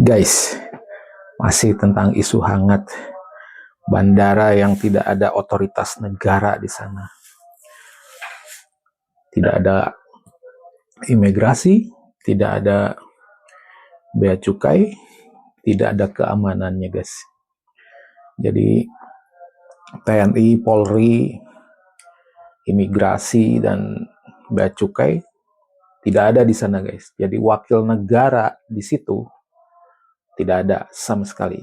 Guys, masih tentang isu hangat bandara yang tidak ada otoritas negara di sana. Tidak ada imigrasi, tidak ada bea cukai, tidak ada keamanannya, guys. Jadi TNI, Polri, imigrasi dan bea cukai tidak ada di sana, guys. Jadi wakil negara di situ tidak ada sama sekali.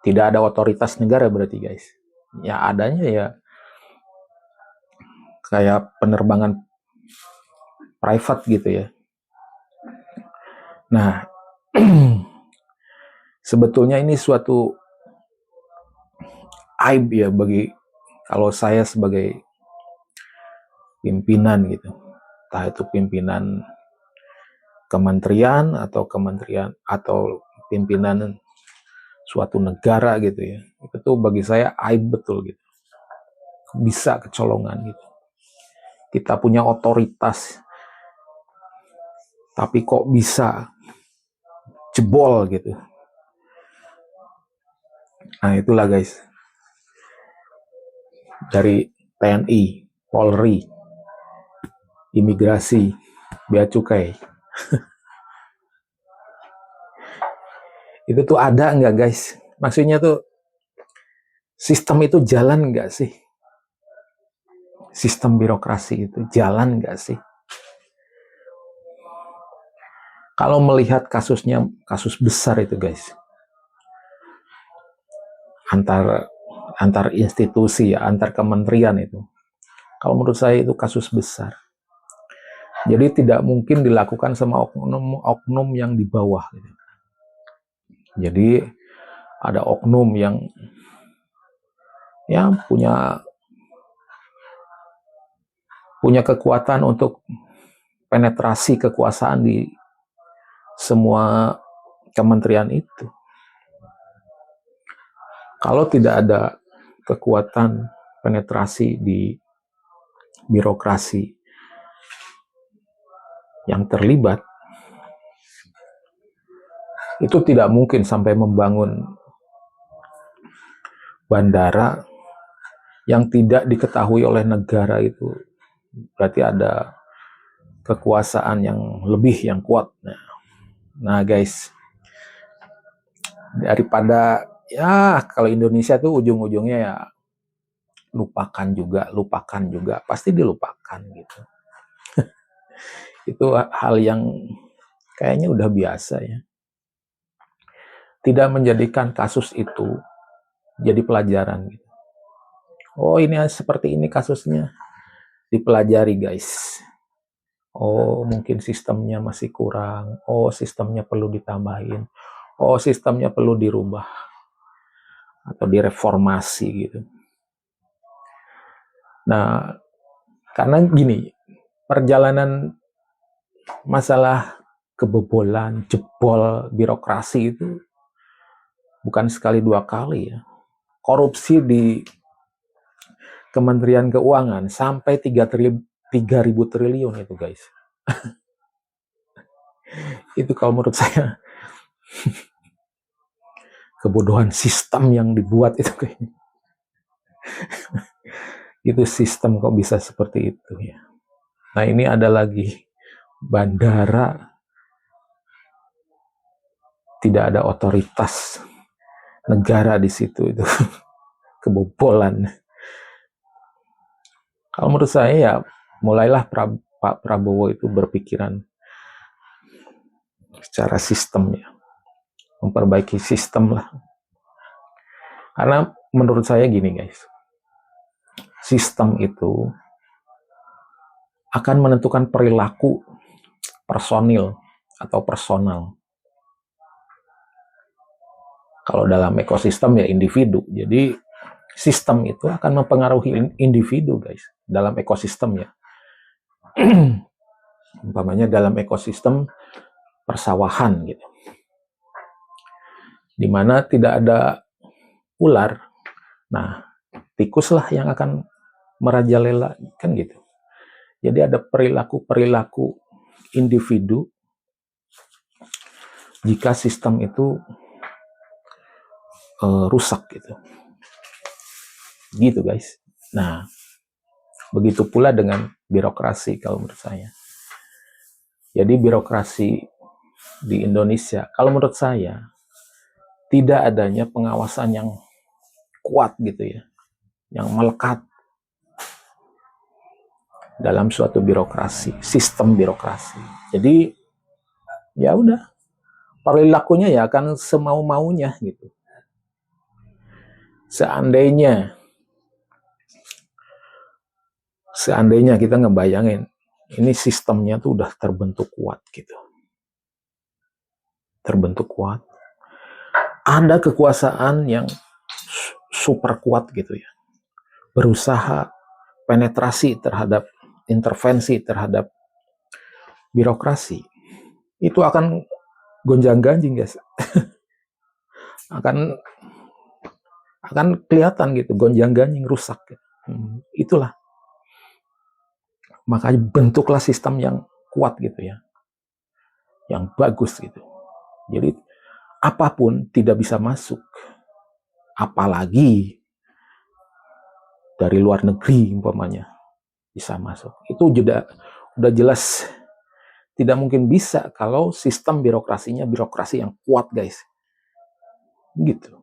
Tidak ada otoritas negara berarti, guys. Ya adanya ya kayak penerbangan private gitu ya. Nah, sebetulnya ini suatu aib ya bagi kalau saya sebagai pimpinan gitu. Entah itu pimpinan kementerian atau pimpinan suatu negara gitu ya. Itu tuh bagi saya aib betul gitu. Bisa kecolongan gitu. Kita punya otoritas tapi kok bisa jebol gitu. Nah, itulah guys. Dari TNI, Polri, imigrasi, bea cukai. Itu tuh ada nggak guys? Maksudnya tuh sistem itu jalan nggak sih? Sistem birokrasi itu jalan nggak sih? Kalau melihat kasusnya, kasus besar itu guys, antar institusi, antar kementerian itu. Kalau menurut saya itu kasus besar. Jadi tidak mungkin dilakukan sama oknum yang di bawah. Gitu. Jadi ada oknum yang ya punya kekuatan untuk penetrasi kekuasaan di semua kementerian itu. Kalau tidak ada kekuatan penetrasi di birokrasi yang terlibat, itu tidak mungkin sampai membangun bandara yang tidak diketahui oleh negara itu. Berarti ada kekuasaan yang lebih, yang kuat. Nah guys, daripada ya kalau Indonesia tuh ujung-ujungnya ya lupakan juga, pasti dilupakan gitu. Itu hal yang kayaknya udah biasa ya. Tidak menjadikan kasus itu jadi pelajaran gitu. Oh ini seperti ini kasusnya, dipelajari guys. Oh mungkin sistemnya masih kurang, oh sistemnya perlu ditambahin, oh sistemnya perlu dirubah atau direformasi gitu. Nah, karena gini, perjalanan masalah kebobolan, jebol birokrasi itu bukan sekali dua kali ya. Korupsi di Kementerian Keuangan sampai 3.000 triliun itu guys. Itu kalau menurut saya kebodohan sistem yang dibuat itu kayaknya. Itu sistem kok bisa seperti itu ya. Nah ini ada lagi bandara tidak ada otoritas negara di situ itu kebobolan. Kalau menurut saya ya mulailah Pak Prabowo itu berpikiran secara sistem ya, memperbaiki sistem lah. Karena menurut saya gini guys, sistem itu akan menentukan perilaku personil atau personal. Kalau dalam ekosistem ya individu. Jadi sistem itu akan mempengaruhi individu guys dalam ekosistem ya. Umpamanya dalam ekosistem persawahan gitu. Di mana tidak ada ular. Nah, tikuslah yang akan merajalela kan gitu. Jadi ada perilaku individu jika sistem itu rusak gitu guys. Nah, begitu pula dengan birokrasi kalau menurut saya. Jadi birokrasi di Indonesia, kalau menurut saya, tidak adanya pengawasan yang kuat gitu ya, yang melekat dalam suatu birokrasi, sistem birokrasi. Jadi ya udah, perilakunya ya akan semau-maunya gitu. Seandainya kita ngebayangin, ini sistemnya tuh udah terbentuk kuat gitu. Terbentuk kuat. Ada kekuasaan yang super kuat gitu ya. Berusaha penetrasi terhadap intervensi terhadap birokrasi. Itu akan gonjang-ganjing guys. akan kelihatan gitu, gonjang-ganjing, rusak gitu. Itulah. Makanya bentuklah sistem yang kuat gitu ya. Yang bagus gitu. Jadi apapun tidak bisa masuk. Apalagi dari luar negeri umpamanya bisa masuk. Itu udah jelas tidak mungkin bisa kalau sistem birokrasinya birokrasi yang kuat, guys. Gitu.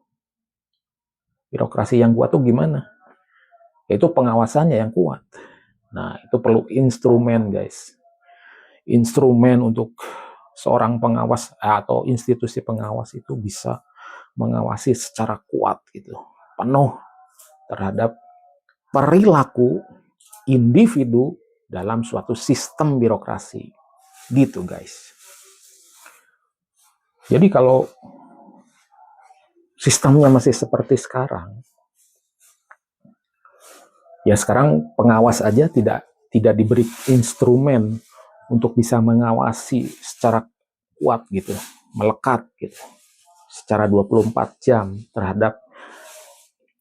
Birokrasi yang kuat tuh gimana? Yaitu pengawasannya yang kuat. Nah, itu perlu instrumen, guys. Instrumen untuk seorang pengawas atau institusi pengawas itu bisa mengawasi secara kuat gitu, penuh terhadap perilaku individu dalam suatu sistem birokrasi. Gitu, guys. Jadi kalau sistemnya masih seperti sekarang, ya sekarang pengawas aja tidak diberi instrumen untuk bisa mengawasi secara kuat gitu, melekat gitu, secara 24 jam terhadap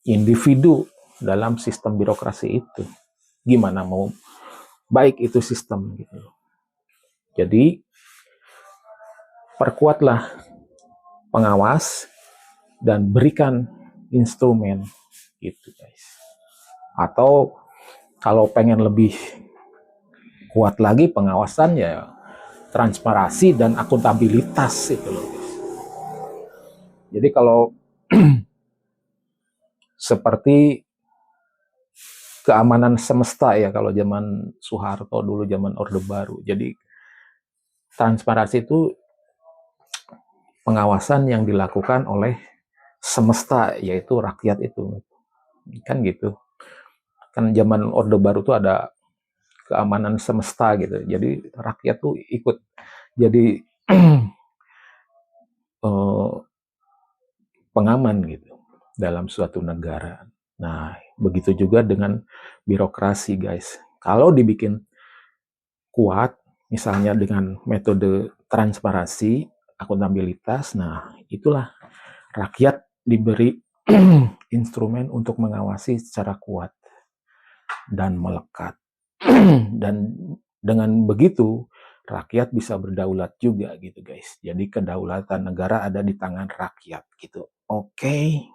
individu dalam sistem birokrasi itu. Gimana mau baik itu sistem gitu. Jadi perkuatlah pengawas dan berikan instrumen gitu, guys. Atau kalau pengen lebih kuat lagi pengawasan, ya transparansi dan akuntabilitas itu loh. Jadi kalau seperti keamanan semesta ya kalau zaman Soeharto dulu, zaman Orde Baru. Jadi transparansi itu pengawasan yang dilakukan oleh semesta, yaitu rakyat itu. Kan gitu. Kan zaman Orde Baru tuh ada keamanan semesta gitu. Jadi rakyat tuh ikut jadi pengaman gitu dalam suatu negara. Nah, begitu juga dengan birokrasi, guys. Kalau dibikin kuat, misalnya dengan metode transparansi, akuntabilitas, nah itulah rakyat diberi instrumen untuk mengawasi secara kuat dan melekat. Dan dengan begitu, rakyat bisa berdaulat juga gitu, guys. Jadi kedaulatan negara ada di tangan rakyat gitu. Oke.